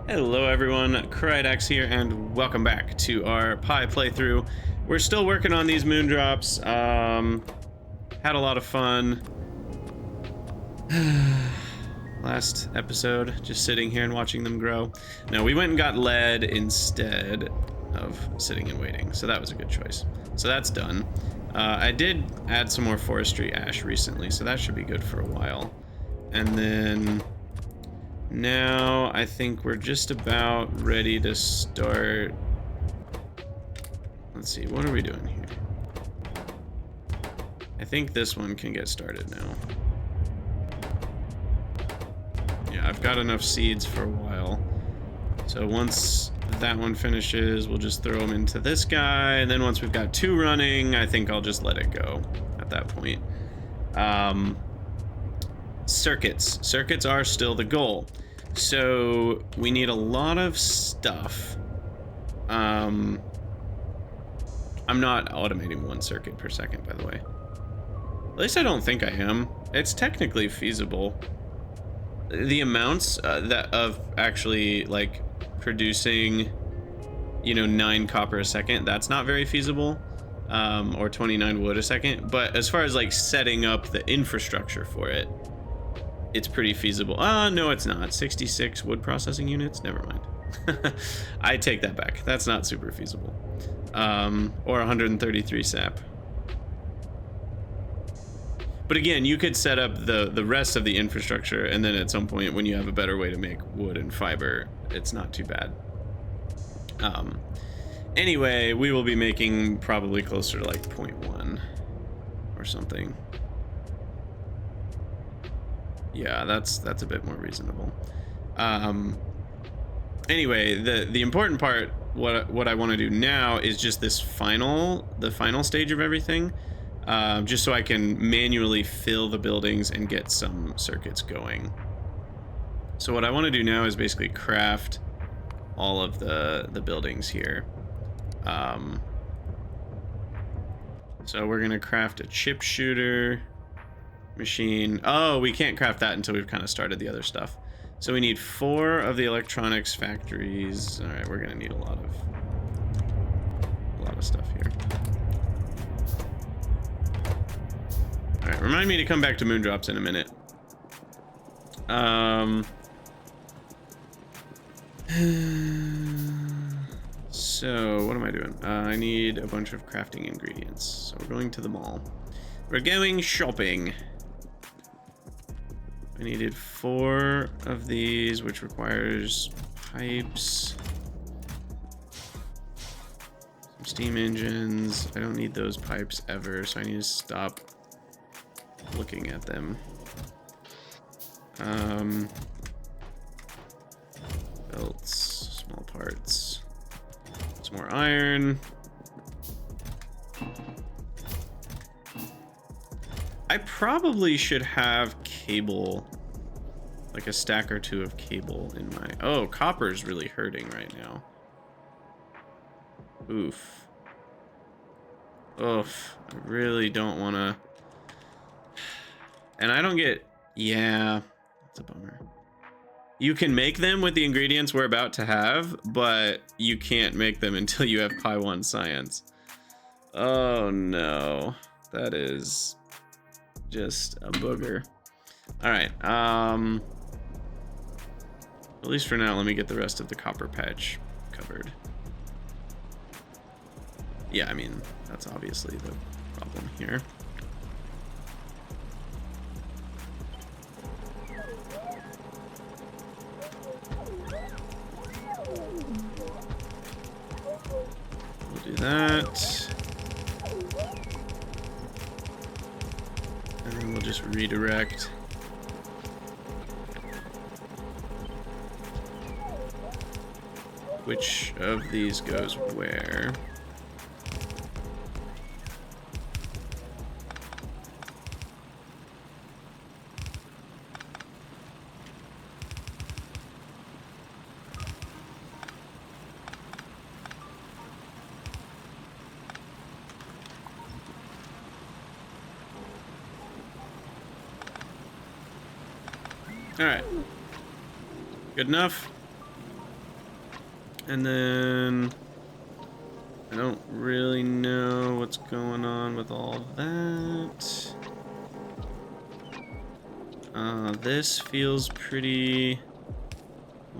Hello everyone, Krydax here, and welcome back to our Pi playthrough. We're still working on these moondrops. Had a lot of fun. Last episode, just sitting here and watching them grow. No, we went and got lead instead of sitting and waiting, so that was a good choice. So that's done. I did add some more forestry ash recently, so that should be good for a while. And then now I think we're just about ready to start. Let's see, what are we doing here? I think this one can get started now. Yeah, I've got enough seeds for a while. So once that one finishes, we'll just throw them into this guy. And then once we've got two running, I think I'll just let it go at that point. Circuits. Circuits are still the goal. So we need a lot of stuff. I'm not automating 1 circuit per second, by the way. At least I don't think I am. It's technically feasible. The amounts that of actually like producing, 9 copper a second, that's not very feasible. Or 29 wood a second. But as far as like setting up the infrastructure for it, it's pretty feasible. No, it's not. 66 wood processing units? Never mind. I take that back. That's not super feasible. Or 133 sap. But again, you could set up the rest of the infrastructure, and then at some point when you have a better way to make wood and fiber, it's not too bad. Anyway, we will be making probably closer to like 0.1 or something. Yeah, that's a bit more reasonable. Anyway, the important part, what I want to do now is just the final stage of everything, just so I can manually fill the buildings and get some circuits going. So what I want to do now is basically craft all of the buildings here. So we're gonna craft a chip shooter machine. Oh, we can't craft that until we've kind of started the other stuff. So we need 4 of the electronics factories. All right, we're gonna need a lot of stuff here. All right, remind me to come back to moondrops in a minute. So what am I doing? I need a bunch of crafting ingredients. So we're going to the mall. We're going shopping. I needed 4 of these, which requires pipes, some steam engines. I don't need those pipes ever, so I need to stop looking at them. Belts, small parts, some more iron. I probably should have cable, like a stack or 2 of cable in my... Oh, copper's really hurting right now. Oof. Oof. I really don't want to... And I don't get... Yeah, that's a bummer. You can make them with the ingredients we're about to have, but you can't make them until you have Pi 1 science. Oh no. That is... just a booger. All right, at least for now, let me get the rest of the copper patch covered. Yeah, I mean, that's obviously the problem here. We'll do that. And then we'll just redirect. Which of these goes where? All right. Good enough. And then I don't really know what's going on with all that. This feels pretty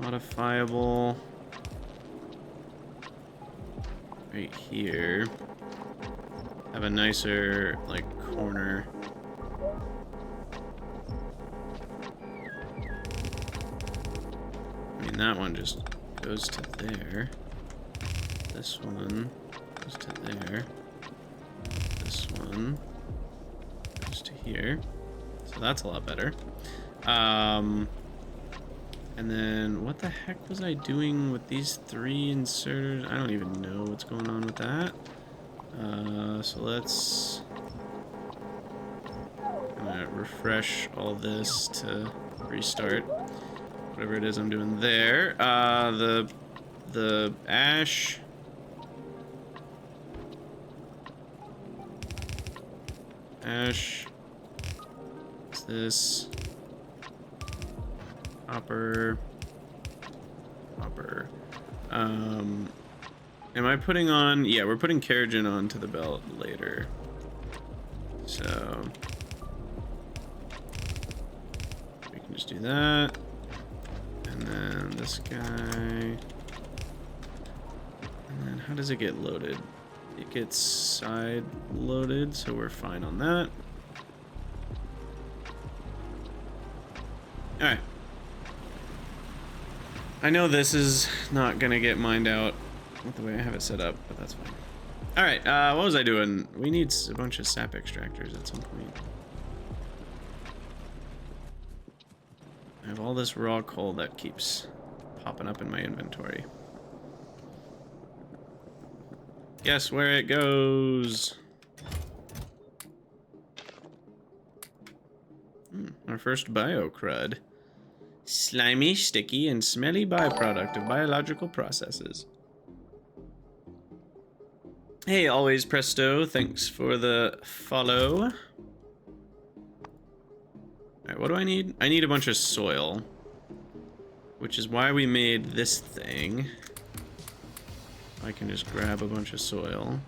modifiable. Right here. Have a nicer, like, corner. I mean, that one just goes to there. This one goes to there. This one goes to here. So that's a lot better. And then what the heck was I doing with these 3 inserters? I don't even know what's going on with that. So let's refresh all this to restart whatever it is I'm doing there. The ash. What's this? Hopper. Am I putting on? Yeah, we're putting Keragen onto the belt later. So we can just do that. And then this guy. And then how does it get loaded? It gets side loaded, so we're fine on that. Alright. I know this is not gonna get mined out with the way I have it set up, but that's fine. Alright, what was I doing? We need a bunch of sap extractors at some point. I have all this raw coal that keeps popping up in my inventory. Guess where it goes? Our first bio-crud. Slimy, sticky, and smelly byproduct of biological processes. Hey, always Presto, thanks for the follow. Alright, what do I need? I need a bunch of soil, which is why we made this thing. I can just grab a bunch of soil.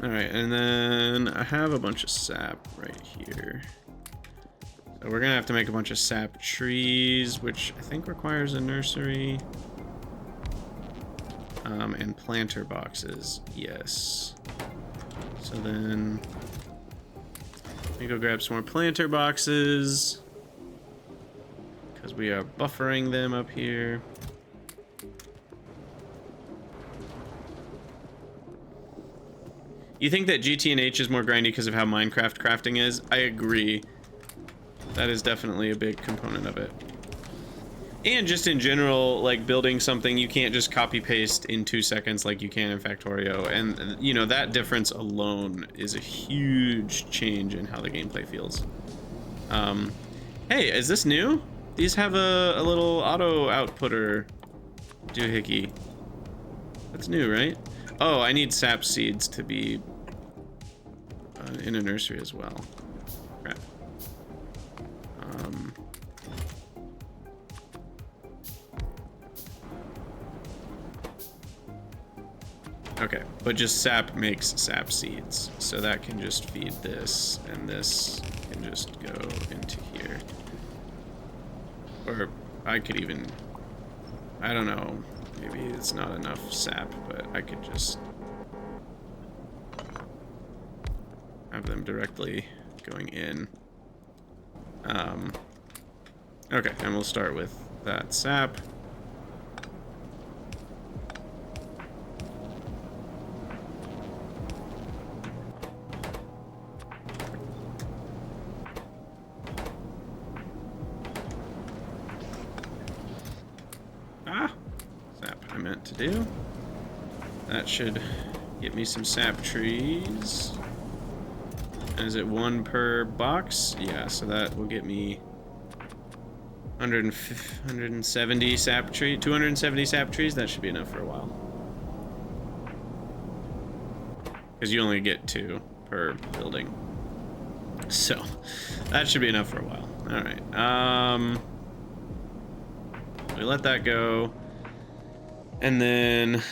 Alright, and then I have a bunch of sap right here. So we're gonna have to make a bunch of sap trees, which I think requires a nursery. And planter boxes, yes. So then, let me go grab some more planter boxes, because we are buffering them up here. You think that GT&H is more grindy because of how Minecraft crafting is? I agree. That is definitely a big component of it. And just in general, like building something, you can't just copy paste in 2 seconds like you can in Factorio. And, you know, that difference alone is a huge change in how the gameplay feels. Hey, is this new? These have a little auto outputter doohickey. That's new, right? Oh, I need sap seeds to be in a nursery as well. Crap. Okay, but just sap makes sap seeds, so that can just feed this, and this can just go into here. Or I could even, I don't know, maybe it's not enough sap, but I could just have them directly going in. Okay, and we'll start with that sap. Sap I meant to do. That should get me some sap trees. Is it 1 per box? Yeah, so that will get me 170 sap tree, 270 sap trees. That should be enough for a while. because you only get 2 per building. So that should be enough for a while. All right. We let that go, and then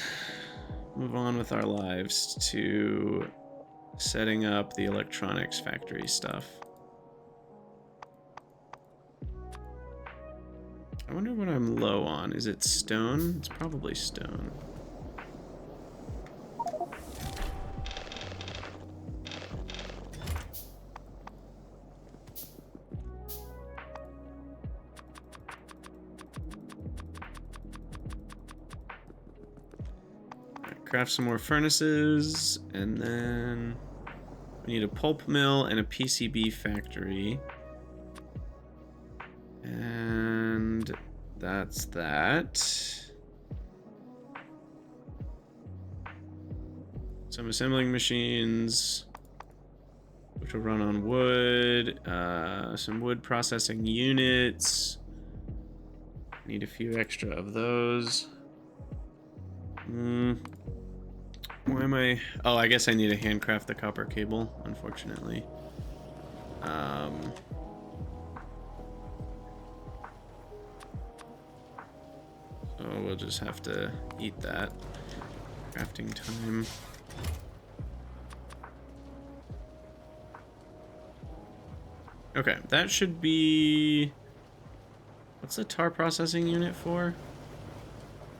move on with our lives to setting up the electronics factory stuff. I wonder what I'm low on. Is it stone? It's probably stone. Craft some more furnaces, and then we need a pulp mill and a PCB factory. And that's that. Some assembling machines, which will run on wood. Some wood processing units. Need a few extra of those. Why am I... Oh, I guess I need to handcraft the copper cable, unfortunately. So we'll just have to eat that. Crafting time. Okay, that should be... What's the tar processing unit for?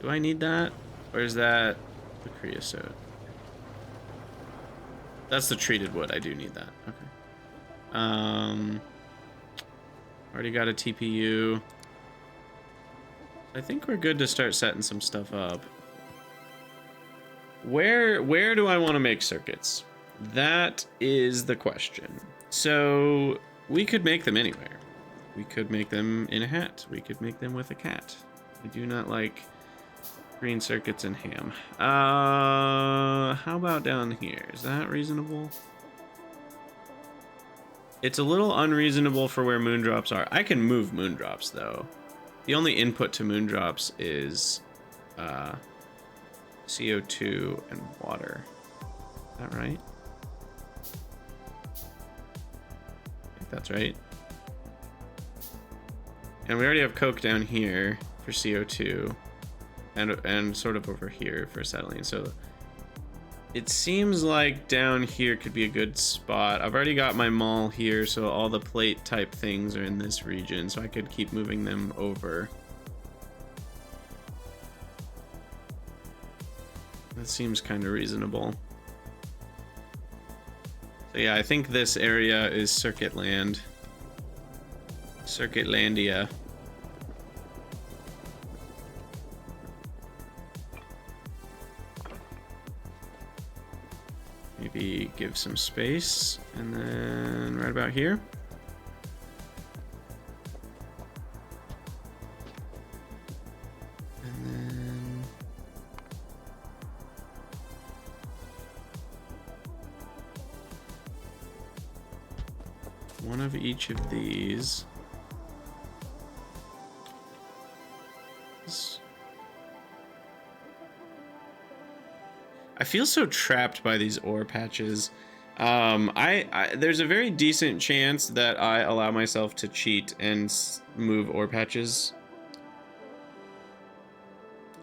Do I need that? Or is that the creosote? That's the treated wood. I do need that. Okay. Already got a TPU. I think we're good to start setting some stuff up. Where do I want to make circuits? That is the question. So we could make them anywhere. We could make them in a hat. We could make them with a cat. I do not like green circuits and ham. How about down here? Is that reasonable? It's a little unreasonable for where moondrops are. I can move moondrops though. The only input to moondrops is CO2 and water. Is that right? I think that's right. And we already have coke down here for CO2. And sort of over here for acetylene. So it seems like down here could be a good spot. I've already got my mall here, so all the plate type things are in this region, so I could keep moving them over. That seems kind of reasonable. So yeah, I think this area is Circuit Land. Circuitlandia. Maybe give some space, and then right about here. And then one of each of these. I feel so trapped by these ore patches. There's a very decent chance that I allow myself to cheat and move ore patches.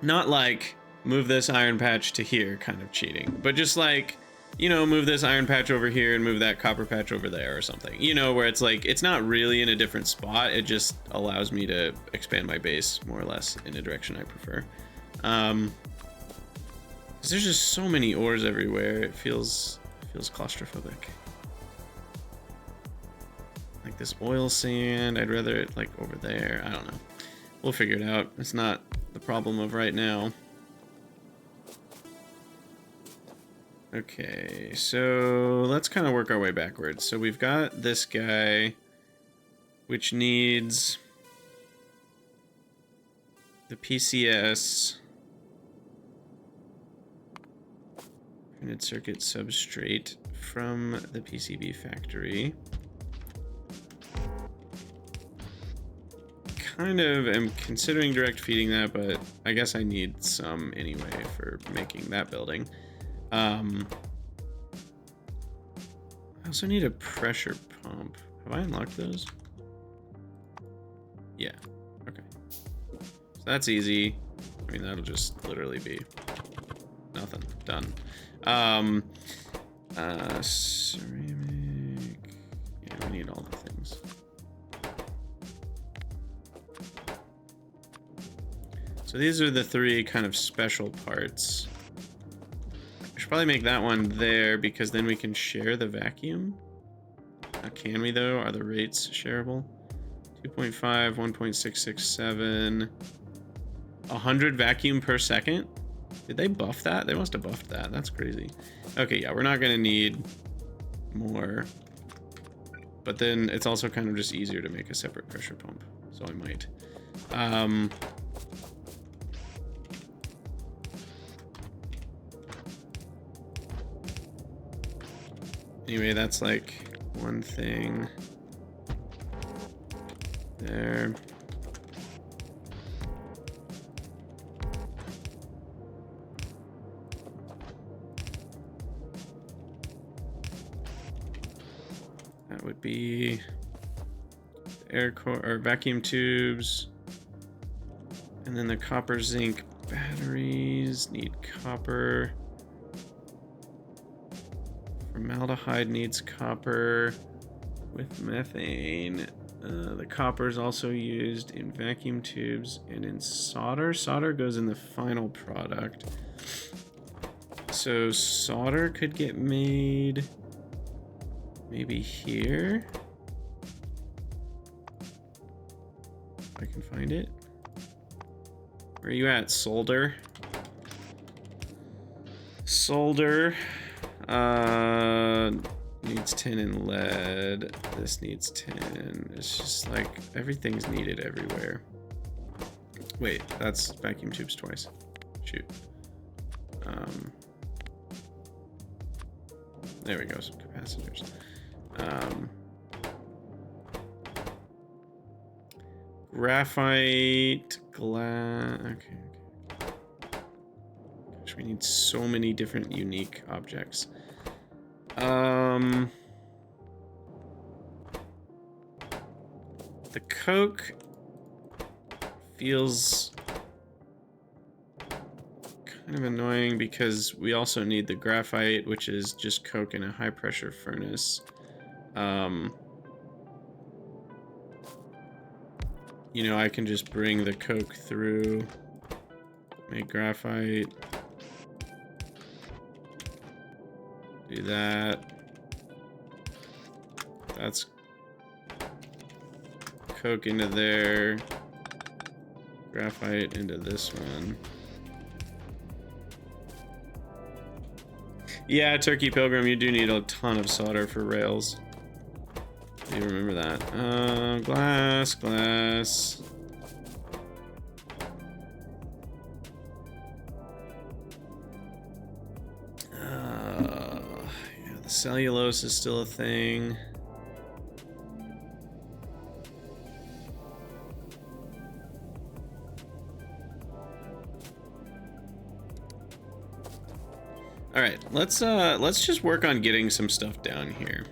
Not like move this iron patch to here kind of cheating, but just like, you know, move this iron patch over here and move that copper patch over there or something. You know, where it's like, it's not really in a different spot. It just allows me to expand my base more or less in a direction I prefer. There's just so many ores everywhere. It feels claustrophobic. Like this oil sand, I'd rather it like over there. I don't know. We'll figure it out. It's not the problem of right now. Okay, so let's kind of work our way backwards. So we've got this guy, which needs the PCS. Printed circuit substrate from the PCB factory. Kind of am considering direct feeding that, but I guess I need some anyway for making that building. I also need a pressure pump. Have I unlocked those? Yeah. Okay. So that's easy. I mean, that'll just literally be nothing. Done. Ceramic. Yeah, we need all the things. So these are the 3 kind of special parts. I should probably make that one there because then we can share the vacuum. Can we though? Are the rates shareable? 2.5, 1.667, 100 vacuum per second. Did they buff that? They must have buffed that. That's crazy. Okay, yeah, we're not gonna need more. But then it's also kind of just easier to make a separate pressure pump. So I might. Anyway, that's like one thing there. That would be air core or vacuum tubes. And then the copper zinc batteries need copper. Formaldehyde needs copper with methane. The copper is also used in vacuum tubes and in solder. Solder goes in the final product. So solder could get made maybe here. If I can find it. Where are you at, solder? Solder. Needs tin and lead. This needs tin. It's just like everything's needed everywhere. Wait, that's vacuum tubes twice. Shoot. There we go, some capacitors. Graphite, glass. Okay. Gosh, we need so many different unique objects. The coke feels kind of annoying because we also need the graphite, which is just coke in a high pressure furnace. You know, I can just bring the coke through, make graphite, do that. That's coke into there, graphite into this one. Yeah, Turkey Pilgrim, you do need a ton of solder for rails. You remember that. Glass. Yeah, the cellulose is still a thing. All right, let's just work on getting some stuff down here.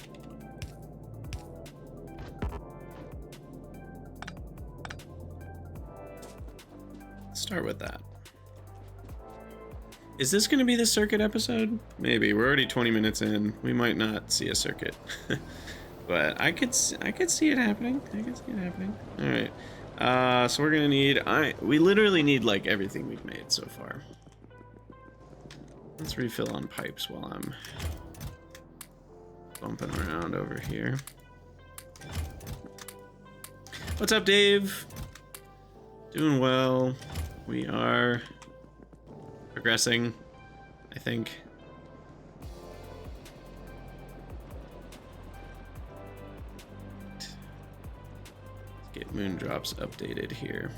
Start with that. Is this going to be the circuit episode? Maybe. We're already 20 minutes in. We might not see a circuit. But I could see it happening. All right. So we're going to need we literally need like everything we've made so far. Let's refill on pipes while I'm bumping around over here. What's up, Dave? Doing well. We are progressing, I think. Let's get Moondrops updated here.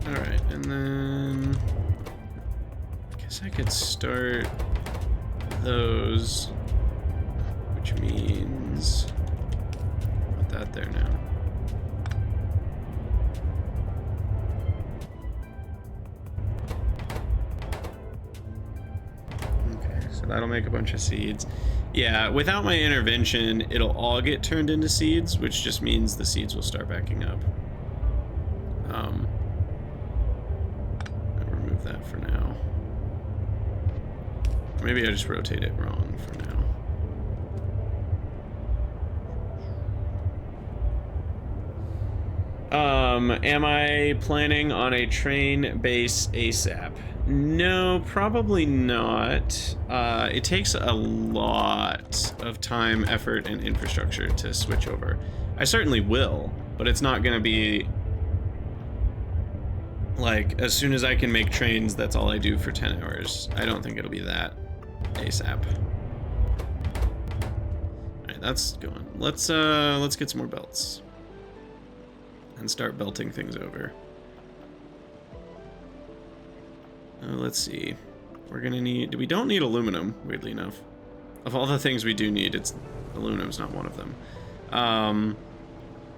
All right, and then I guess I could start those, which means put that there now. Okay, so that'll make a bunch of seeds. Yeah, without my intervention, it'll all get turned into seeds, which just means the seeds will start backing up. I'll remove that for now. Maybe I just rotate it wrong for now. Am I planning on a train base ASAP? No, probably not. It takes a lot of time, effort, and infrastructure to switch over. I certainly will, but it's not going to be like as soon as I can make trains, that's all I do for 10 hours. I don't think it'll be that ASAP. All right, that's going. Let's get some more belts and start belting things over. Let's see. We're gonna need. We don't need aluminum, weirdly enough. Of all the things we do need, aluminum's not one of them.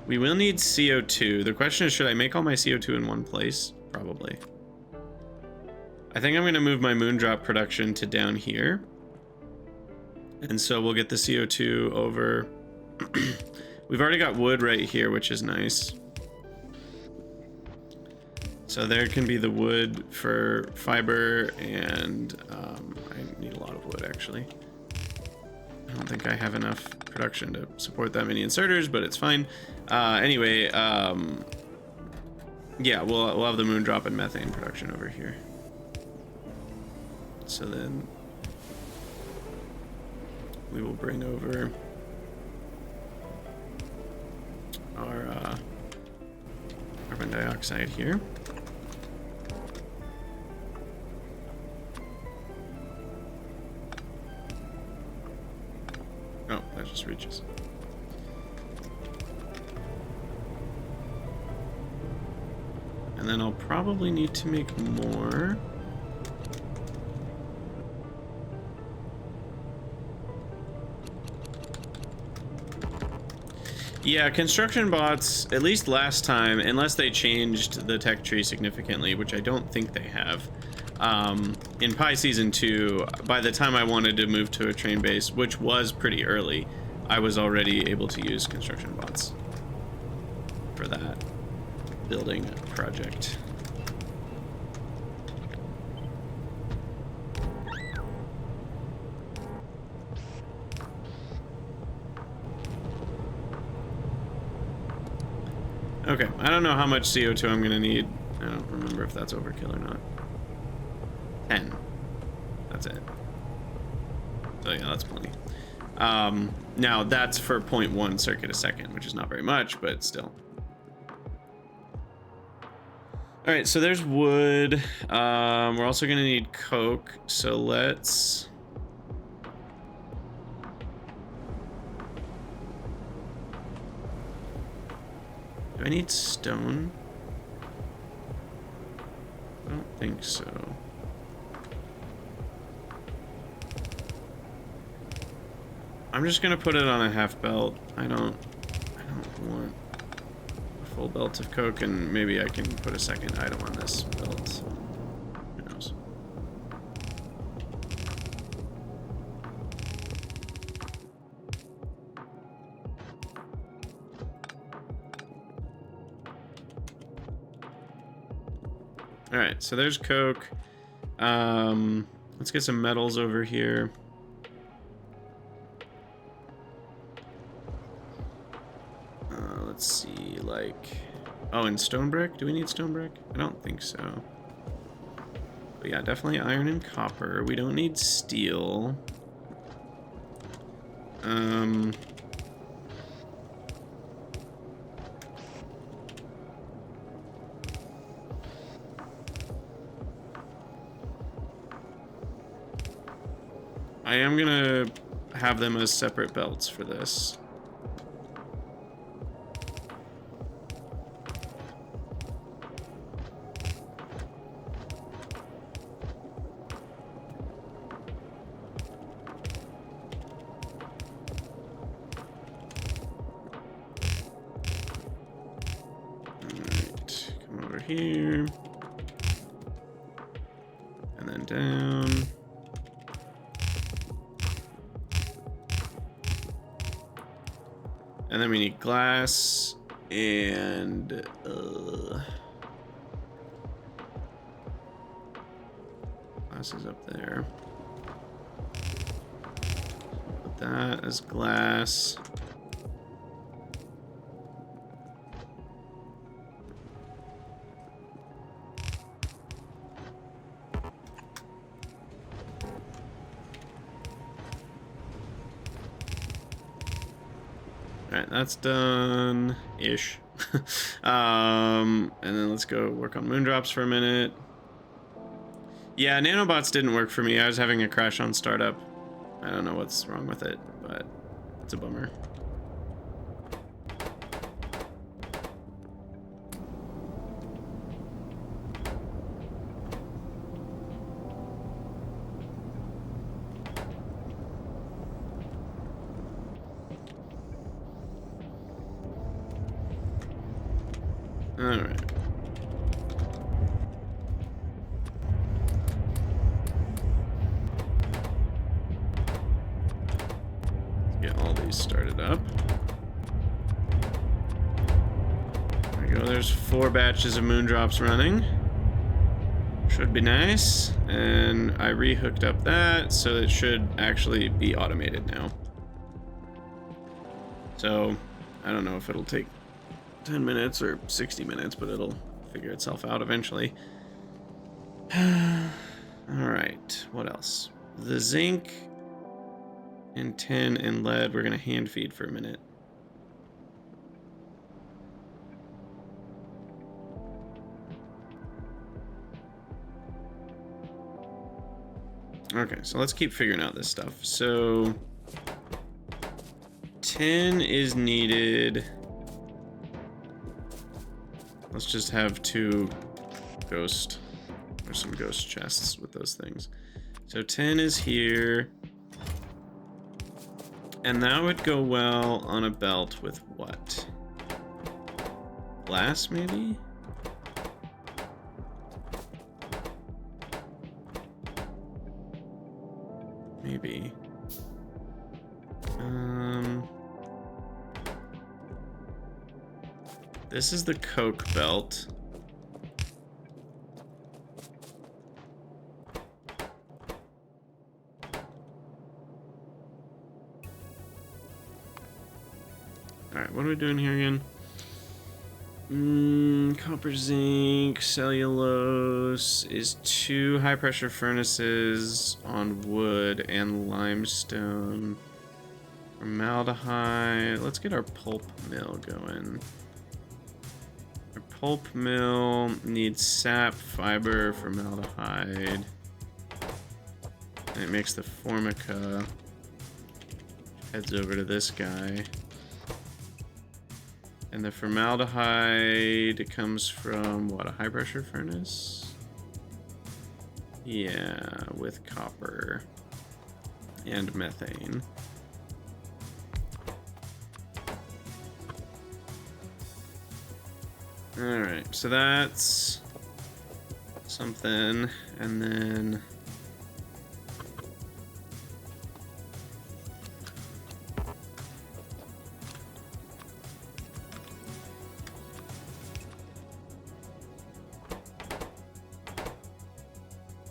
We will need CO2. The question is, should I make all my CO2 in one place? Probably. I think I'm gonna move my moondrop production to down here, and so we'll get the CO2 over. We've already got wood right here, which is nice. So there can be the wood for fiber, and I need a lot of wood, actually. I don't think I have enough production to support that many inserters, but it's fine. Anyway, yeah, we'll have the moondrop and methane production over here. So then we will bring over our carbon dioxide here. Oh, that just reaches. And then I'll probably need to make more. Yeah, construction bots, at least last time, unless they changed the tech tree significantly, which I don't think they have. In Pi Season 2, by the time I wanted to move to a train base, which was pretty early, I was already able to use construction bots for that building project. Okay, I don't know how much CO2 I'm gonna need. I don't remember if that's overkill or not. 10. That's it. So yeah, that's plenty. Now that's for 0.1 circuit a second, which is not very much, but still. All right, so there's wood. We're also gonna need coke, so let's... Do I need stone? I don't think so. I'm just gonna put it on a half belt. I don't want a full belt of coke, and maybe I can put a second item on this belt. Who knows? All right, so there's coke. Let's get some metals over here. Let's see, like... Oh, and stone brick? Do we need stone brick? I don't think so. But yeah, definitely iron and copper. We don't need steel. I am gonna have them as separate belts for this. here. And then down. And then we need glass and glass is up there. Put that as glass. Alright, that's done-ish. And then let's go work on moondrops for a minute. Yeah, nanobots didn't work for me. I was having a crash on startup. I don't know what's wrong with it, but it's a bummer. All right. Let's get all these started up. There we go. There's 4 batches of moondrops running. Should be nice. And I re-hooked up that, so it should actually be automated now. So I don't know if it'll take 10 minutes or 60 minutes, but it'll figure itself out eventually. Alright, what else? The zinc and tin and lead we're gonna hand feed for a minute. Okay, so let's keep figuring out this stuff. So tin is needed. Let's just have 2 ghost, or some ghost chests with those things. So 10 is here. And that would go well on a belt with what? Glass, maybe? Maybe. This is the Coke belt. Alright, what are we doing here again? Copper, zinc, cellulose is 2 high pressure furnaces on wood and limestone. Formaldehyde. Let's get our pulp mill going. Our pulp mill needs sap, fiber, formaldehyde. And it makes the formica. Heads over to this guy. And the formaldehyde comes from what, a high pressure furnace? Yeah, with copper and methane. Alright, so that's something, and then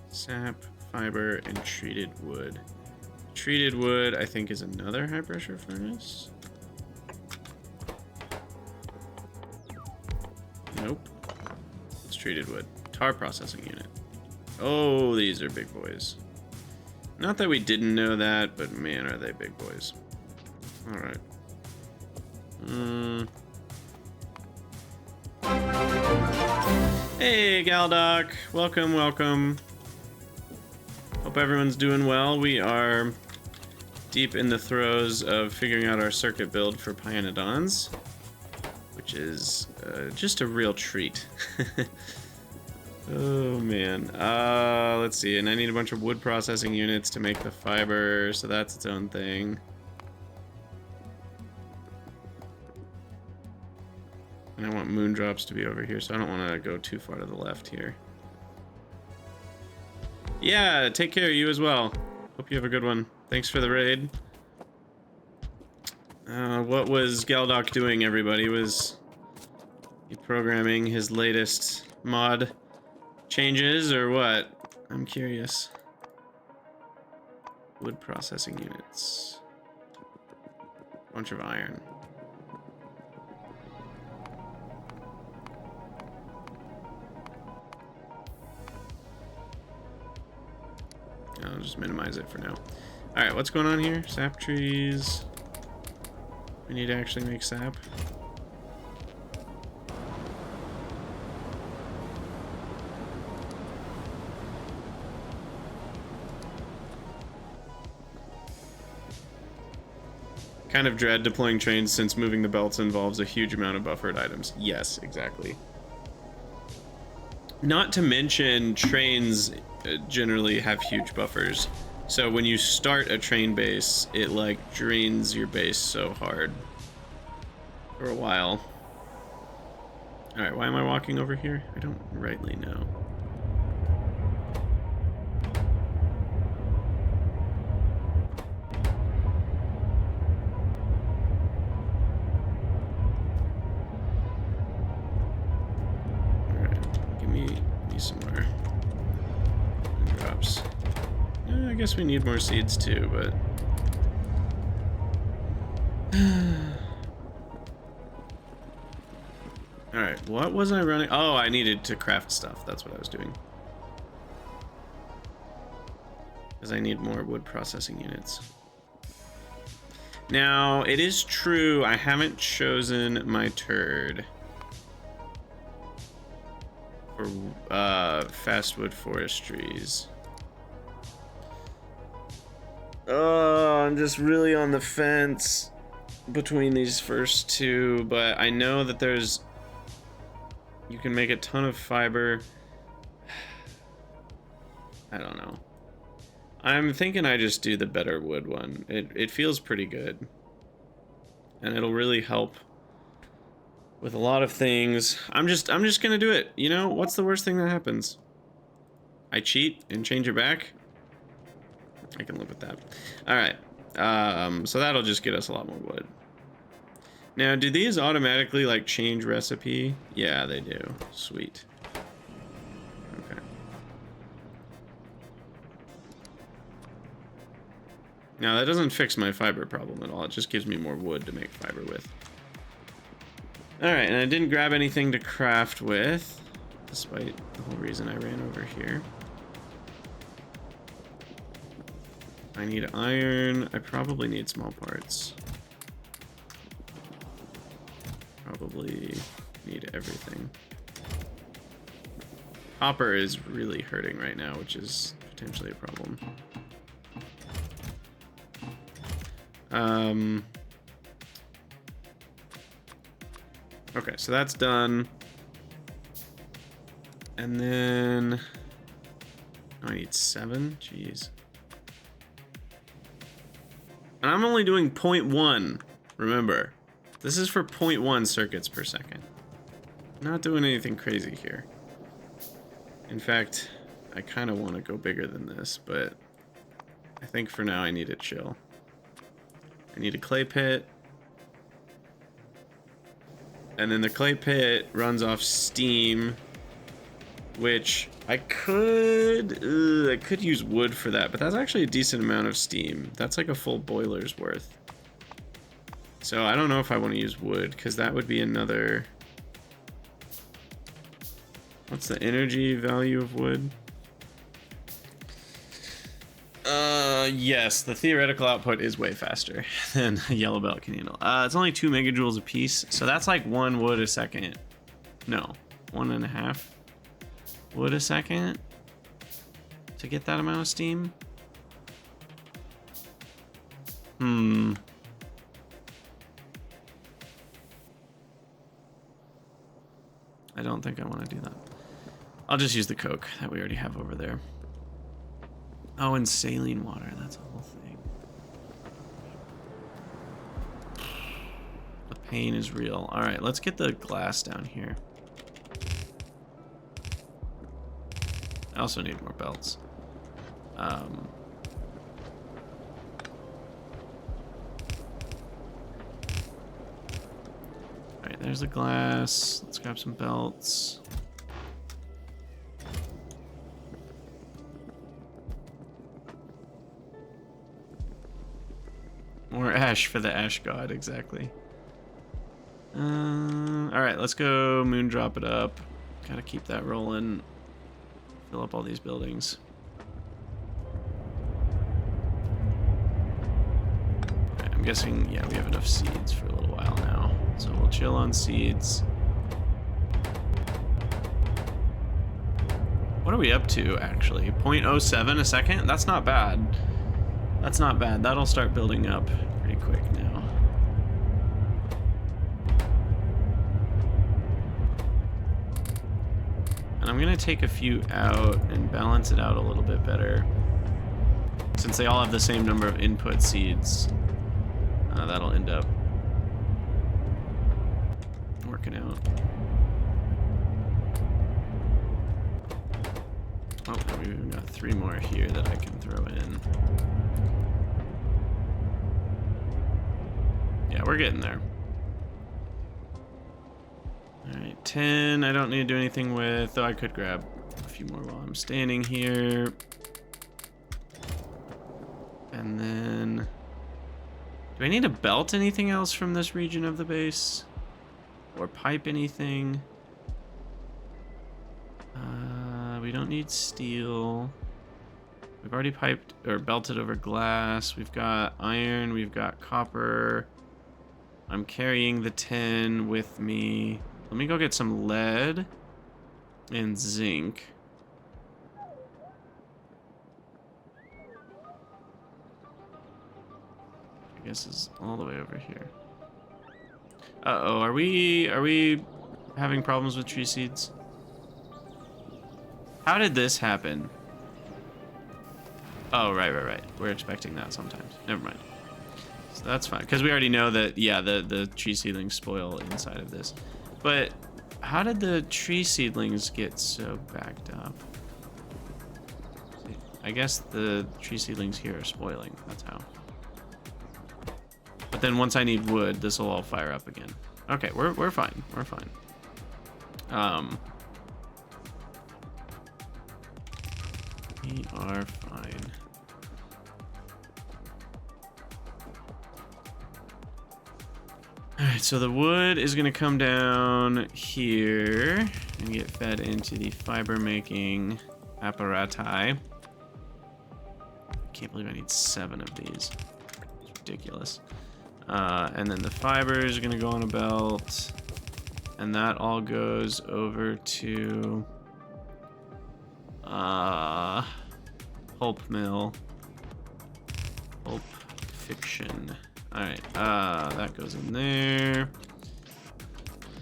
sap, fiber, and treated wood. Treated wood, I think, is another high pressure furnace. Nope. It's treated wood. Tar processing unit. Oh, these are big boys. Not that we didn't know that, but man, are they big boys. Alright. Hey, Galdoc. Welcome, welcome. Hope everyone's doing well. We are deep in the throes of figuring out our circuit build for pYanodon's, which is just a real treat. Oh man. Let's see, and I need a bunch of wood processing units to make the fiber, so that's its own thing. And I want want moondrops to be over here, so I don't want to go too far to the left here. Yeah, take care, you as well. Hope you have a good one. Thanks for the raid. What was Galdoc doing, everybody? Was he programming his latest mod changes, or what? I'm curious. Wood processing units. Bunch of iron. I'll just minimize it for now. Alright, what's going on here? Sap trees. We need to actually make sap. Kind of dread deploying trains since moving the belts involves a huge amount of buffered items. Yes, exactly. Not to mention, trains generally have huge buffers. So when you start a train base, it like drains your base so hard for a while. Alright, why am I walking over here? I don't rightly know. Alright, give me some more drops. I guess we need more seeds too, but... Alright, what was I running? Oh, I needed to craft stuff. That's what I was doing. Because I need more wood processing units. Now, it is true, I haven't chosen my turd for fastwood forestries. Oh, I'm just really on the fence between these first two, but I know that there's... You can make a ton of fiber. I don't know. I'm thinking I just do the better wood one. It feels pretty good. And it'll really help with a lot of things. I'm just gonna do it. You know, what's the worst thing that happens? I cheat and change it back? I can live with that. Alright. So that'll just get us a lot more wood. Now, do these automatically, like, change recipe? Yeah, they do. Sweet. Okay. Now, that doesn't fix my fiber problem at all. It just gives me more wood to make fiber with. Alright, and I didn't grab anything to craft with, despite the whole reason I ran over here. I need iron. I probably need small parts. Probably need everything. Copper is really hurting right now, which is potentially a problem. Okay, so that's done. And then... Oh, I need 7? Jeez. And I'm only doing 0.1, remember. This is for 0.1 circuits per second. Not doing anything crazy here. In fact, I kind of want to go bigger than this, but I think for now I need to chill. I need a clay pit. And then the clay pit runs off steam, which I could use wood for that, but that's actually a decent amount of steam. That's like a full boiler's worth. So I don't know if I want to use wood, because that would be another... What's the energy value of wood? Yes, the theoretical output is way faster than a yellow belt can handle. It's only 2 megajoules a piece, so that's like 1 wood a second. No, 1.5 wood a second to get that amount of steam. I don't think I want to do that. I'll just use the coke that we already have over there. Oh, and saline water, that's a whole thing. pain is real. All right, let's get the glass down here. I also need more belts. All right, there's the glass. Let's grab some belts. More ash for the ash god, exactly. All right, let's go moondrop it up. Gotta keep that rolling. Fill up all these buildings. Right, I'm guessing, yeah, we have enough seeds for a little while now. So we'll chill on seeds. What are we up to, actually? 0.07 a second? That's not bad. That's not bad. That'll start building up pretty quick now. And I'm gonna take a few out and balance it out a little bit better. Since they all have the same number of input seeds, that'll end up working out. Oh, and we've got 3 more here that I can throw in. Yeah, we're getting there. All right, 10, I don't need to do anything with, though I could grab a few more while I'm standing here. And then, do I need to belt anything else from this region of the base? Or pipe anything? We don't need steel. We've already piped or belted over glass. We've got iron, we've got copper. I'm carrying the 10 with me. Let me go get some lead and zinc. I guess is all the way over here. Uh-oh, are we having problems with tree seeds? How did this happen? Oh, right. We're expecting that sometimes. Never mind. So that's fine, because we already know that, yeah, the tree seedlings spoil inside of this. But how did the tree seedlings get so backed up? I guess the tree seedlings here are spoiling. That's how. But then once I need wood, this will all fire up again. Okay, we're fine. We're fine. We are fine. All right, so the wood is gonna come down here and get fed into the fiber making apparati. Can't believe I need 7 of these. It's ridiculous. And then the fiber is gonna go on a belt, and that all goes over to pulp mill, pulp fiction. All right, that goes in there.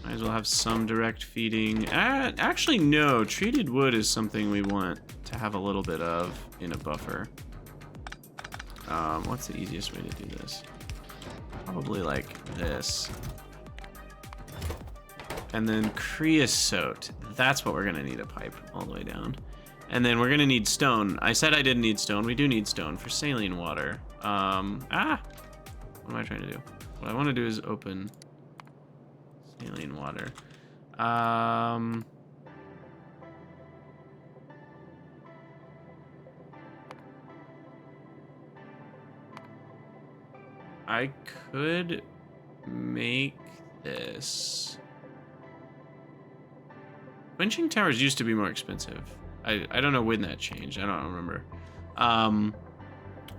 Might as well have some direct feeding. Actually, no, treated wood is something we want to have a little bit of in a buffer. What's the easiest way to do this? Probably like this. And then creosote. That's what we're gonna need a pipe all the way down. And then we're gonna need stone. I said I didn't need stone. We do need stone for saline water. What am I trying to do? What I want to do is open saline water. I could make this. Quenching towers used to be more expensive. I don't know when that changed. I don't remember.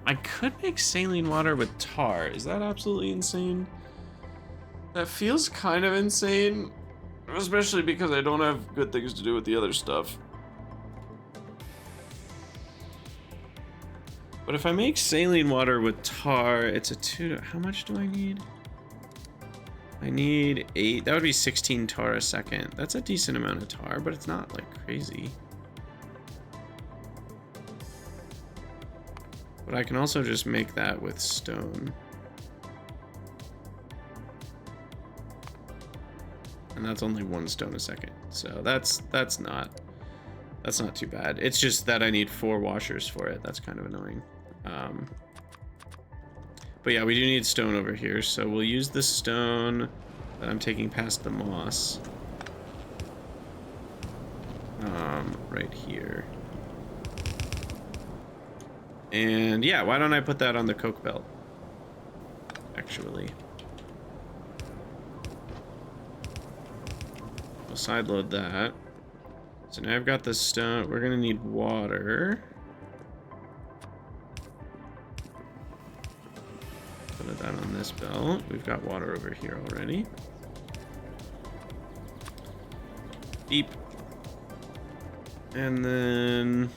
I could make saline water with tar. Is that absolutely insane? That feels kind of insane, especially because I don't have good things to do with the other stuff. But if I make saline water with tar, it's a 2 to, how much do I need? I need 8, that would be 16 tar a second. That's a decent amount of tar, but it's not like crazy. But I can also just make that with stone. and that's only 1 stone a second. So that's not too bad. It's just that I need 4 washers for it. That's kind of annoying. But yeah, we do need stone over here, so we'll use the stone that I'm taking past the moss. Right here. And yeah, why don't I put that on the coke belt? Actually. We'll side load that. So now I've got the stone. We're gonna need water. Put that on this belt. We've got water over here already. Beep. And then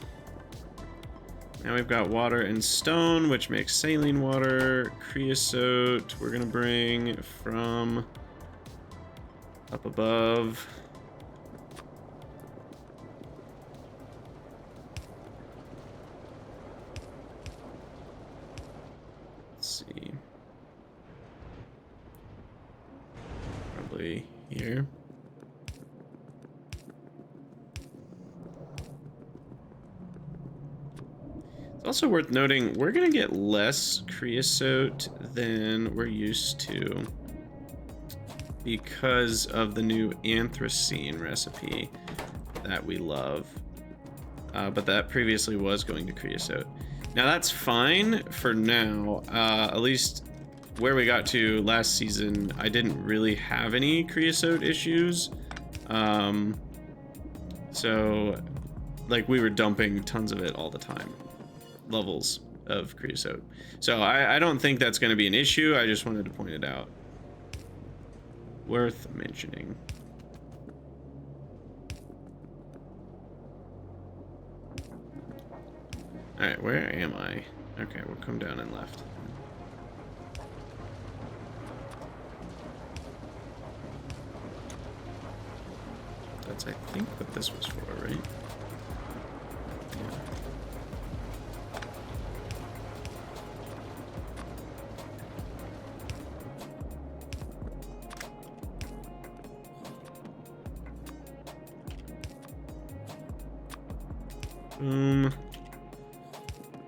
now we've got water and stone, which makes saline water. Creosote we're gonna bring from up above. Let's see. Probably here. Also worth noting, we're gonna get less creosote than we're used to because of the new anthracene recipe that we love. But that previously was going to creosote. Now that's fine for now. At least where we got to last season, I didn't really have any creosote issues. So like we were dumping tons of it all the time. Levels of creosote. So I don't think that's going to be an issue. I just wanted to point it out. Worth mentioning. Alright, where am I? Okay, we'll come down and left. That's, I think, what this was for, right? Yeah. Boom.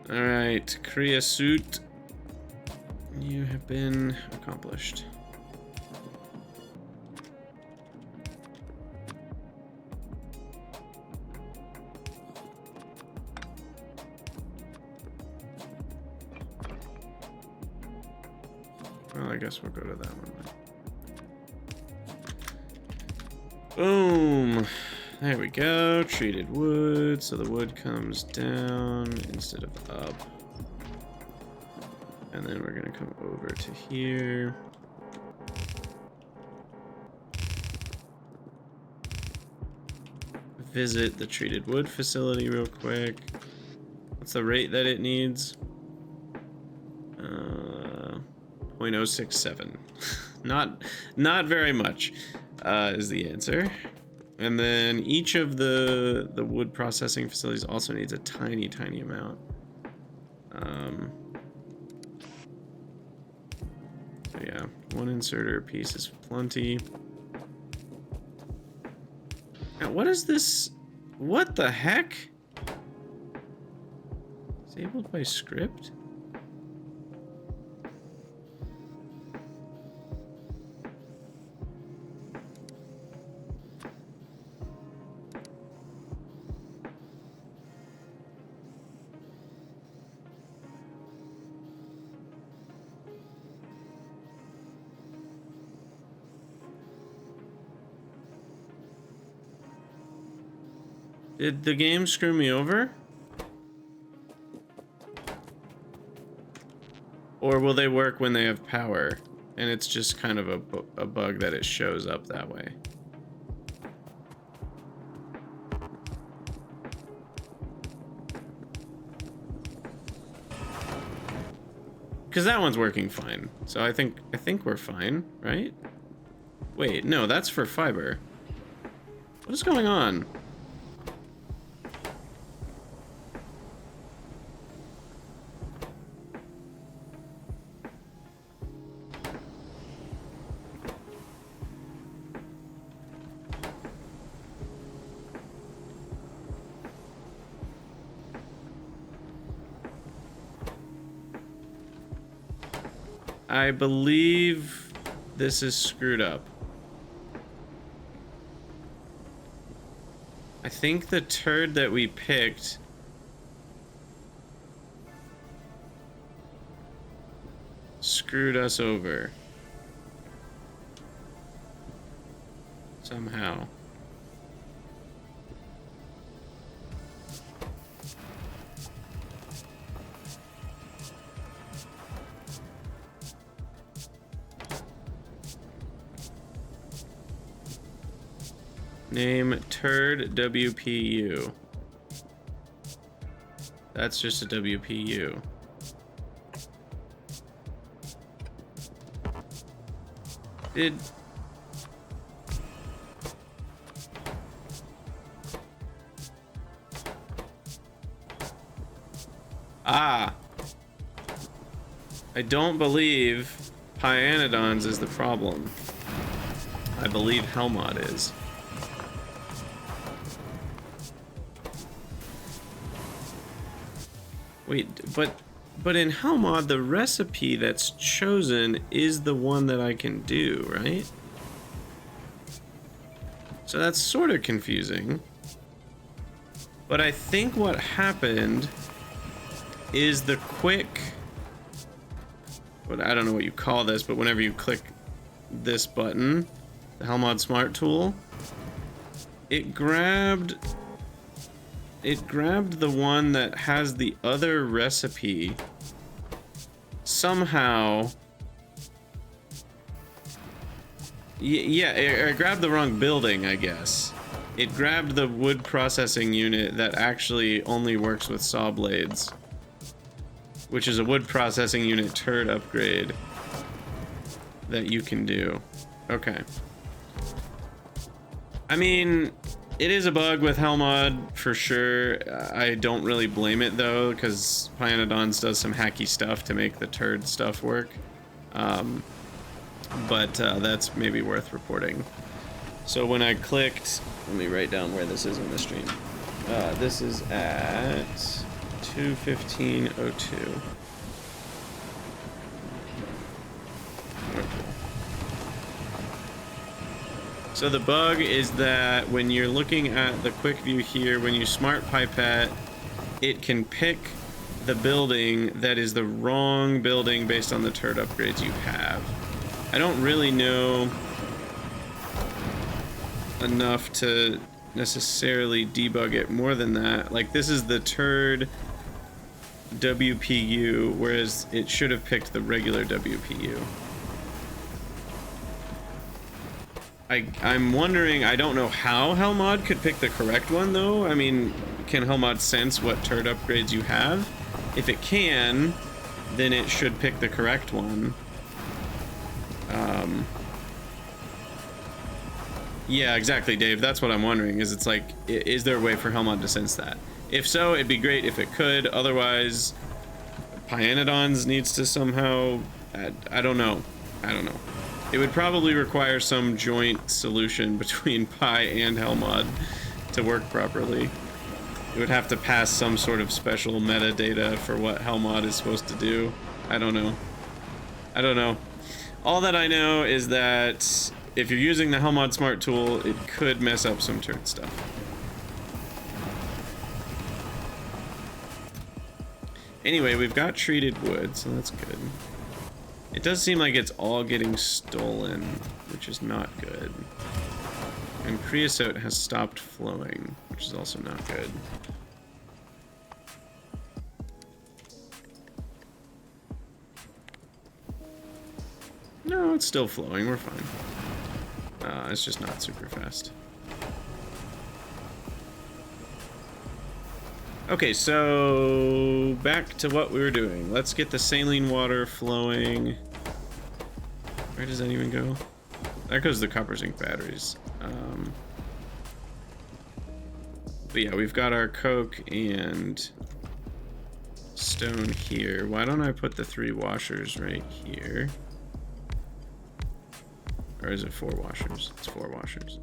Alright, creosote. You have been accomplished. Well, I guess we'll go to that one then. Boom. There we go, treated wood, so the wood comes down instead of up. And then we're gonna come over to here. Visit the treated wood facility real quick. What's the rate that it needs? 0.067. Not very much, is the answer. And then each of the wood processing facilities also needs a tiny amount. So yeah, 1 inserter piece is plenty. Now, what is this? What the heck? Disabled by script? Did the game screw me over? Or will they work when they have power? And it's just kind of a bug that it shows up that way. Because that one's working fine. So I think we're fine, right? Wait, no, that's for fiber. What is going on? I believe this is screwed up. I think the turd that we picked screwed us over. Somehow. Name turd WPU. That's just a WPU. Ah. I don't believe pYanodon's is the problem. I believe Helmod is. Wait, but in Helmod, the recipe that's chosen is the one that I can do, right? So that's sort of confusing. But I think what happened is the quick... I don't know what you call this, but whenever you click this button, the Helmod Smart Tool, it grabbed the one that has the other recipe somehow. Yeah, it grabbed the wrong building, I guess. It grabbed the wood processing unit that actually only works with saw blades, which is a wood processing unit turd upgrade that you can do. Okay. I mean, it is a bug with Helmod for sure. I don't really blame it though, because pYanodon's does some hacky stuff to make the turd stuff work. But that's maybe worth reporting. So when I clicked, let me write down where this is in the stream. This is at 2:15:02. Okay. So the bug is that when you're looking at the quick view here, when you smart pipette, it can pick the building that is the wrong building based on the turd upgrades you have. I don't really know enough to necessarily debug it more than that. Like, this is the turd WPU, whereas it should have picked the regular WPU. I'm wondering, I don't know how Helmod could pick the correct one though. I mean, can Helmod sense what turd upgrades you have? If it can, then it should pick the correct one. Yeah, exactly, Dave. That's what I'm wondering, is it's like, is there a way for Helmod to sense that? If so, it'd be great if it could. Otherwise, pYanodon's needs to somehow... I don't know. It would probably require some joint solution between Pi and Helmod to work properly. It would have to pass some sort of special metadata for what Helmod is supposed to do. I don't know. All that I know is that if you're using the Helmod Smart Tool, it could mess up some turd stuff. Anyway, we've got treated wood, so that's good. It does seem like it's all getting stolen, which is not good. And creosote has stopped flowing, which is also not good. No, it's still flowing, we're fine. It's just not super fast. Okay, so back to what we were doing. Let's get the saline water flowing. Where does that even go? There goes the copper zinc batteries. But yeah, we've got our coke and stone here. Why don't I put the 3 washers right here? Or is it 4 washers? It's 4 washers.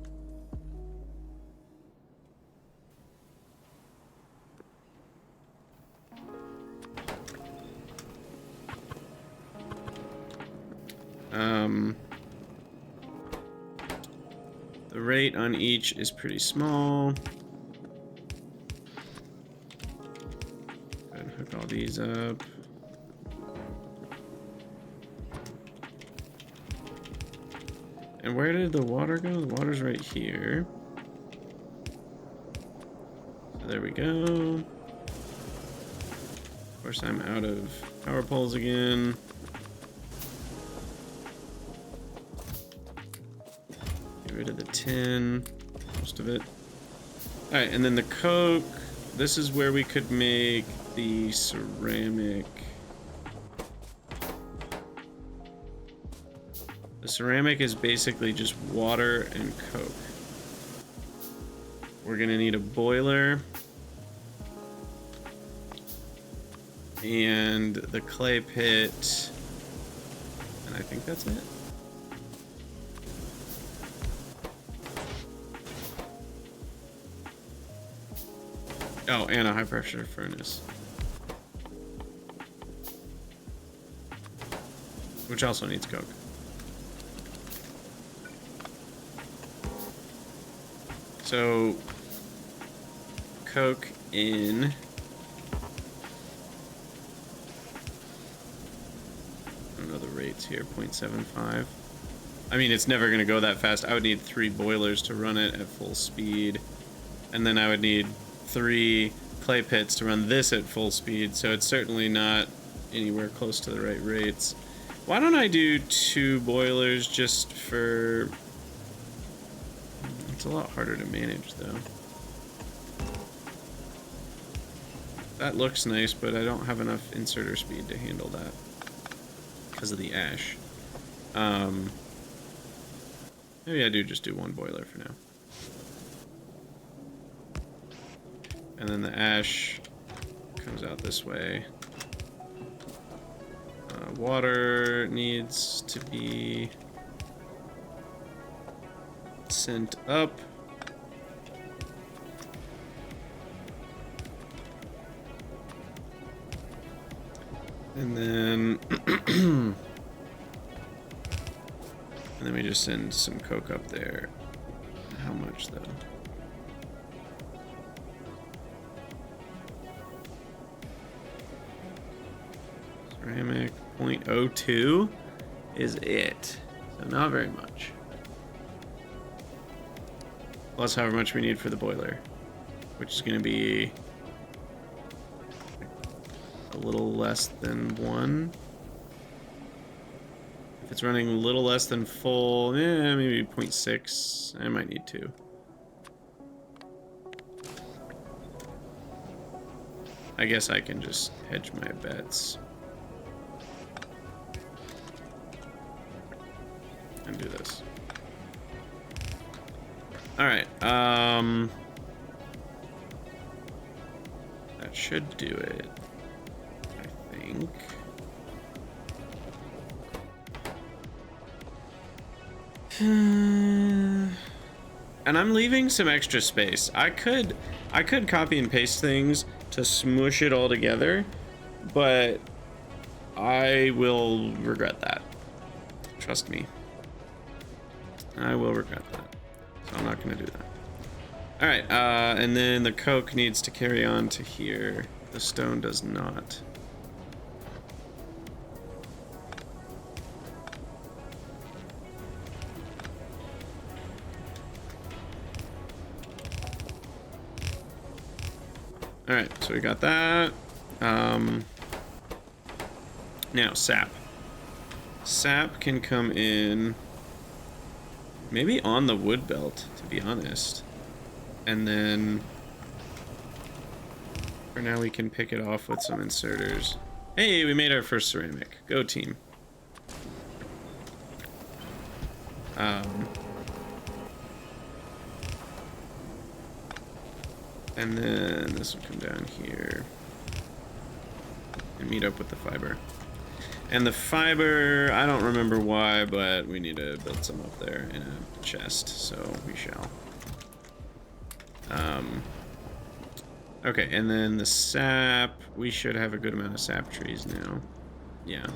The rate on each is pretty small. Go ahead and hook all these up. And where did the water go? The water's right here. So there we go. Of course, I'm out of power poles again. Get rid of the tin, most of it. All right, and then the Coke. This is where we could make the ceramic. The ceramic is basically just water and Coke. We're gonna need a boiler. And the clay pit. And I think that's it. Oh, and a high pressure furnace. Which also needs Coke. So, Coke in. I don't know the rates here, 0.75. I mean, it's never going to go that fast. I would need 3 boilers to run it at full speed. And then I would need 3 clay pits to run this at full speed. So it's certainly not anywhere close to the right rates. Why don't I do 2 boilers just for... It's a lot harder to manage, though. That looks nice, but I don't have enough inserter speed to handle that because of the ash. Maybe I do just do 1 boiler for now. And then the ash comes out this way. Water needs to be sent up. And then and then we just send some Coke up there. How much though? Ceramic 0.02 is it. So not very much. Plus however much we need for the boiler, which is going to be a little less than 1. If it's running a little less than full, maybe 0.6. I might need 2. I guess I can just hedge my bets. And do this. Alright, that should do it, I think. And I'm leaving some extra space. I could copy and paste things to smush it all together, but I will regret that. Trust me. I will regret that. So I'm not going to do that. All right, and then the Coke needs to carry on to here. The stone does not. All right, so we got that. Now, sap. Sap can come in maybe on the wood belt, to be honest. And then for now we can pick it off with some inserters. Hey, we made our first ceramic. Go team. And then this will come down here and meet up with the fiber. And the fiber, I don't remember why, but we need to build some up there in a chest, so we shall. Okay, and then the sap, we should have a good amount of sap trees now. Yeah.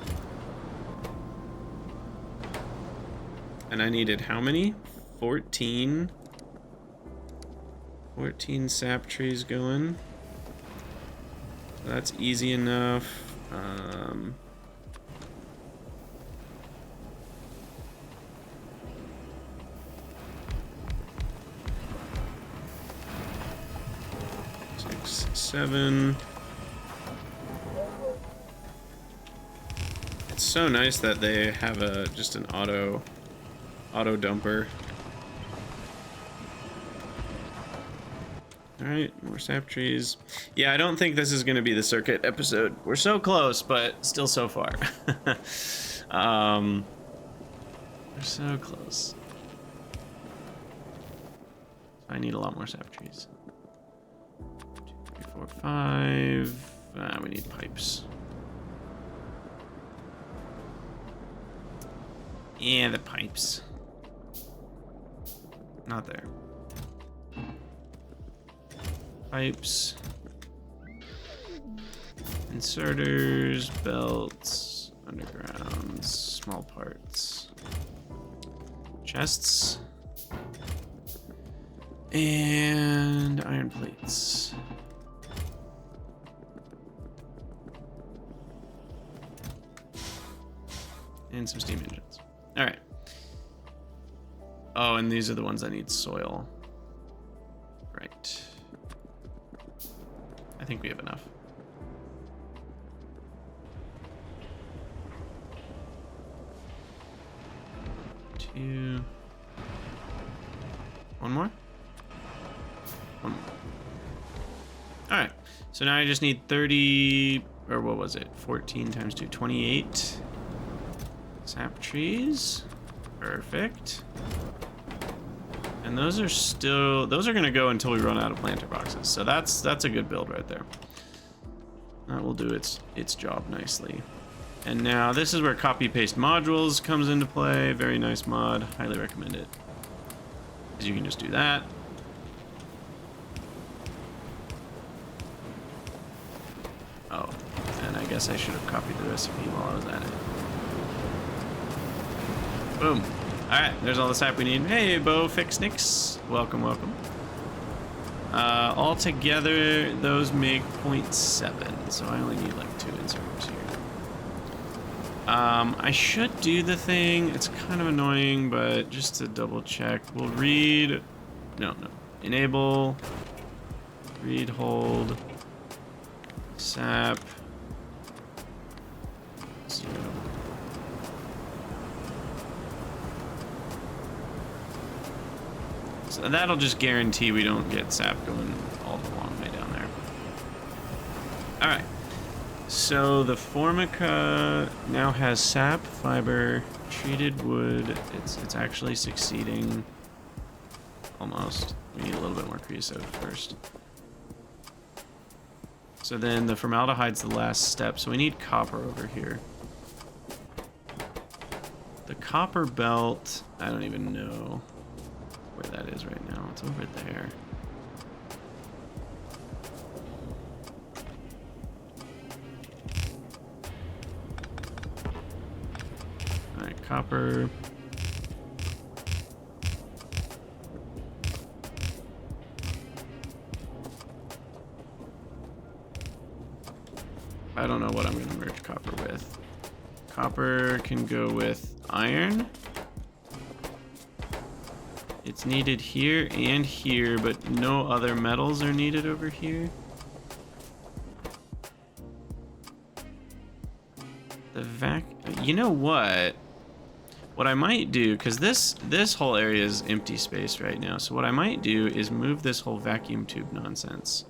And I needed how many? 14. 14 sap trees going. That's easy enough. 6, 7. It's so nice that they have just an auto dumper. All right, more sap trees. Yeah, I don't think this is going to be the circuit episode. We're so close, but still so far. We're so close. I need a lot more sap trees. 2, 3, 4, 5. We need pipes. Yeah, the pipes. Not there. Pipes. Inserters, belts, undergrounds, small parts. Chests. And iron plates. And some steam engines. All right. Oh, and these are the ones that need soil. Right. I think we have enough. Two. One more? One more. All right. So now I just need 30, or what was it? 14 times 2, 28 sap trees. Perfect. And those are going to go until we run out of planter boxes. So that's a good build right there. That will do its job nicely. And now this is where copy paste modules comes into play. Very nice mod. Highly recommend it. Because you can just do that. Oh, and I guess I should have copied the recipe while I was at it. Boom. Alright, there's all the sap we need. Hey, Bo Fixnix. Welcome, welcome. All together, those make 0.7, so I only need like 2 inserters here. I should do the thing. It's kind of annoying, but just to double check, we'll read... No. Enable, read, hold, sap, 0. So that'll just guarantee we don't get sap going all the long way down there. All right. So the Formica now has sap, fiber, treated wood. It's actually succeeding. Almost. We need a little bit more creosote first. So then the formaldehyde's the last step. So we need copper over here. The copper belt, I don't even know where that is right now. It's over there. All right, copper. I don't know what I'm going to merge copper with. Copper can go with iron. It's needed here and here, but no other metals are needed over here. You know what? What I might do, because this whole area is empty space right now, so what I might do is move this whole vacuum tube nonsense.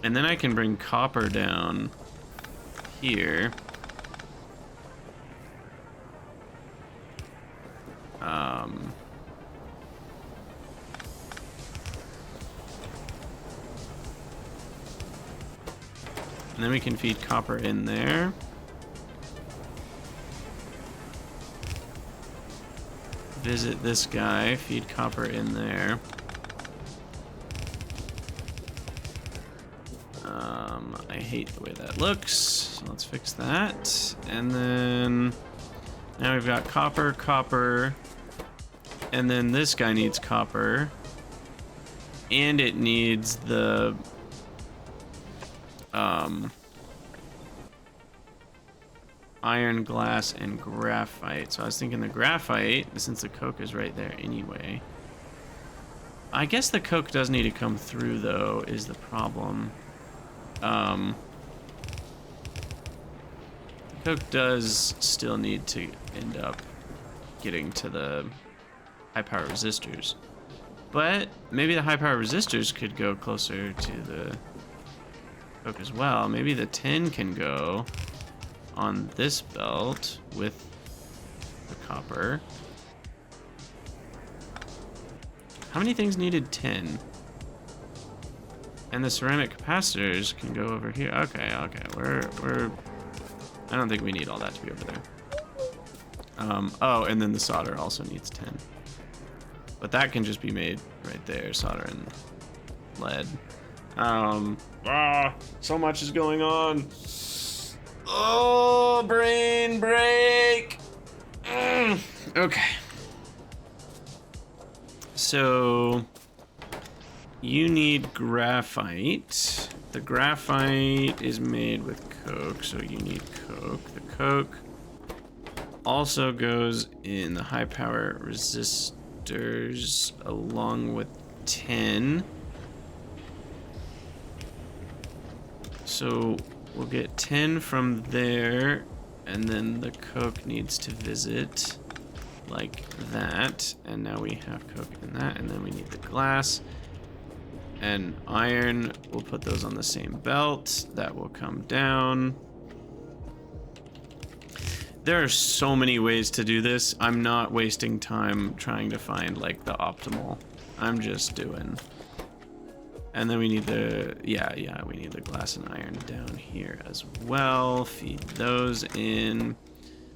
And then I can bring copper down here. And then we can feed copper in there. Visit this guy, feed copper in there. I hate the way that looks, so let's fix that. And then Now we've got copper, copper, and then this guy needs copper. And it needs the iron, glass, and graphite. So I was thinking the graphite, since the coke is right there anyway. I guess the coke does need to come through, though, is the problem. The coke does still need to end up getting to the high power resistors. But maybe the high power resistors could go closer to the coke as well. Maybe the tin can go on this belt with the copper. How many things needed tin? And the ceramic capacitors can go over here. Okay, we're I don't think we need all that to be over there. Oh, and then the solder also needs tin. But that can just be made right there, solder and lead. So much is going on. Oh, brain break. Okay. So you need graphite. The graphite is made with coke, so you need coke. The coke also goes in the high power resistors along with tin. So we'll get tin from there, and then the coke needs to visit like that. And now we have coke in that, and then we need the glass and iron. We'll put those on the same belt. That will come down. There are so many ways to do this. I'm not wasting time trying to find like the optimal. I'm just doing. And then we need the, we need the glass and iron down here as well. Feed those in.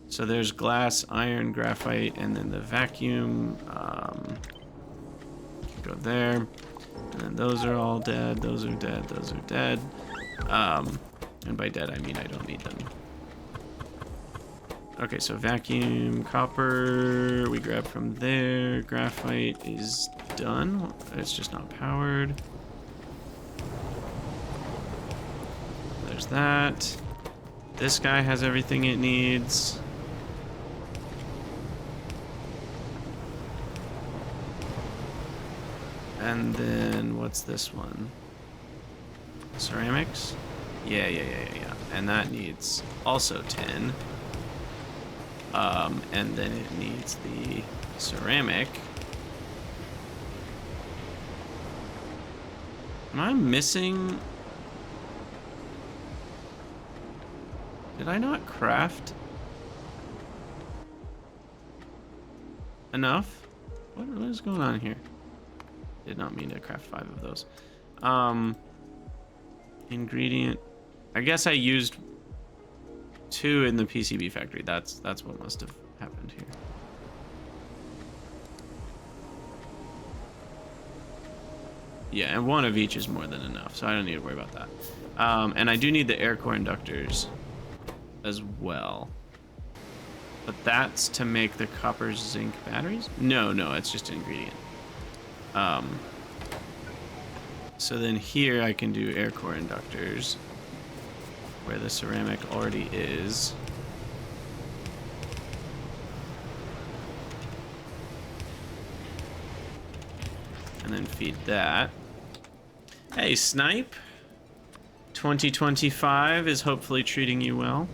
So there's glass, iron, graphite, and then the vacuum can go there. And then those are all dead, those are dead, those are dead. And by dead, I mean I don't need them. Okay, so vacuum, copper, we grab from there. Graphite is done. It's just not powered. There's that. This guy has everything it needs. And then what's this one? Ceramics? Yeah. And that needs also tin. And then it needs the ceramic. Am I missing? Did I not craft enough? What is going on here? Did not mean to craft 5 of those. Ingredient. I guess I used 2 in the PCB factory. That's what must have happened here. Yeah, and 1 of each is more than enough, so I don't need to worry about that. And I do need the air core inductors as well. But that's to make the copper zinc batteries? No, it's just an ingredient. So then here I can do air core inductors where the ceramic already is. And then feed that. Hey, Snipe. 2025 is hopefully treating you well.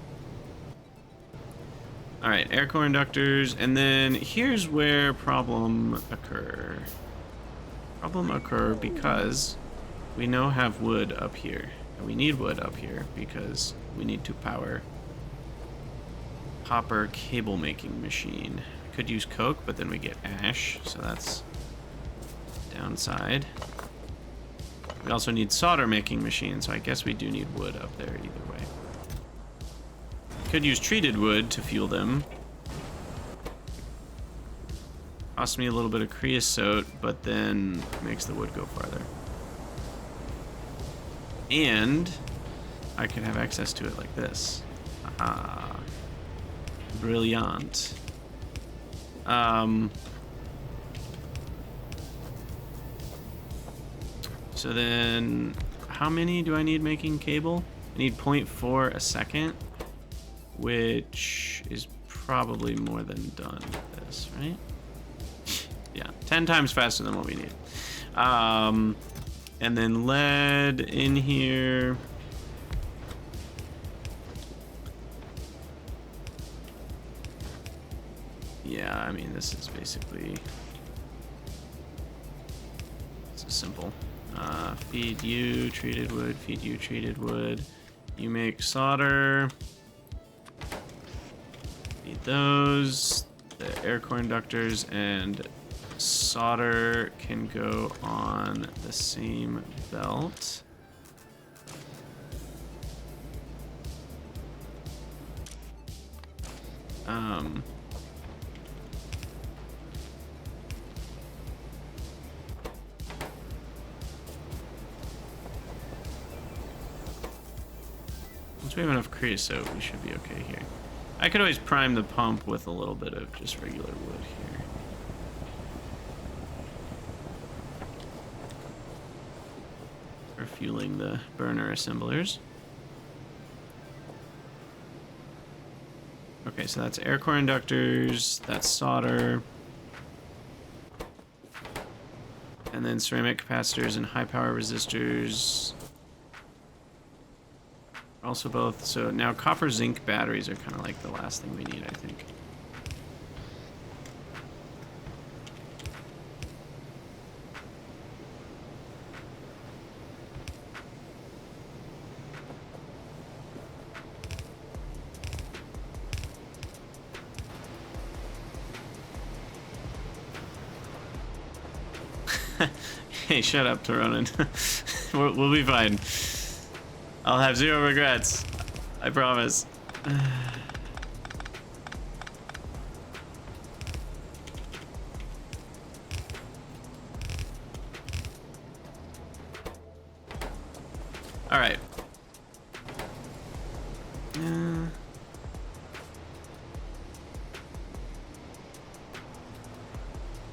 All right, air core inductors, and then here's where problem occur. Problem occur because we now have wood up here, and we need wood up here because we need to power copper cable making machine. Could use coke, but then we get ash, so that's downside. We also need solder making machine, so I guess we do need wood up there either way. Could use treated wood to fuel them. Costs me a little bit of creosote, but then makes the wood go farther. And I could have access to it like this. Brilliant. So then, how many do I need making cable? I need 0.4 a second, which is probably more than done with this, right? Yeah, 10 times faster than what we need. And then lead in here. Yeah, I mean, this is basically, this is simple. Feed you treated wood, feed you treated wood. You make solder. Feed those. The air core inductors and solder can go on the same belt. Once we have enough creosote, we should be okay here. I could always prime the pump with a little bit of just regular wood here. For fueling the burner assemblers. Okay, so that's air core inductors, that's solder. And then ceramic capacitors and high power resistors. Also both, so now copper zinc batteries are kind of like the last thing we need, I think. Hey, shut up, roarin. We'll be fine. I'll have zero regrets. I promise. All right.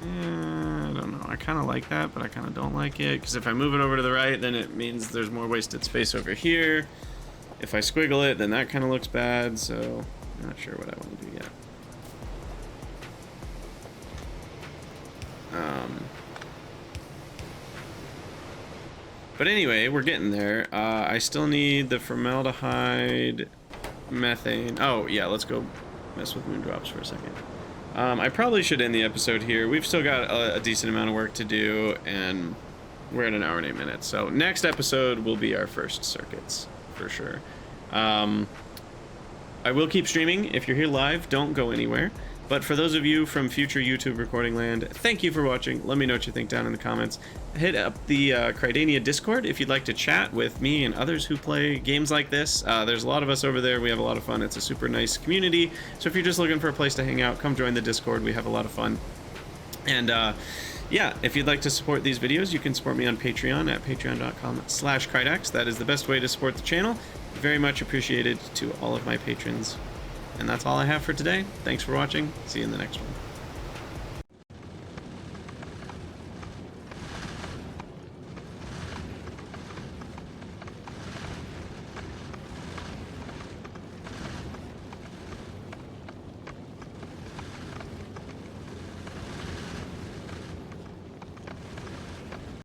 I don't know. I kind of like that, but I kind of don't like it. Because if I move it over to the right, then it means there's more wasted space over here. If I squiggle it, then that kind of looks bad. So I'm not sure what I want to do yet. But anyway, we're getting there. I still need the formaldehyde, methane. Oh, yeah, let's go mess with moondrops for a second. I probably should end the episode here. We've still got a decent amount of work to do, and we're at an hour and 8 minutes. So next episode will be our first circuits, for sure. I will keep streaming. If you're here live, don't go anywhere. But for those of you from future YouTube recording land, thank you for watching. Let me know what you think down in the comments. Hit up the Crydania Discord if you'd like to chat with me and others who play games like this. There's a lot of us over there. We have a lot of fun. It's a super nice community. So if you're just looking for a place to hang out, come join the Discord. We have a lot of fun. And yeah, if you'd like to support these videos, you can support me on Patreon at patreon.com/Krydax. That is the best way to support the channel. Very much appreciated to all of my patrons. And that's all I have for today. Thanks for watching. See you in the next one.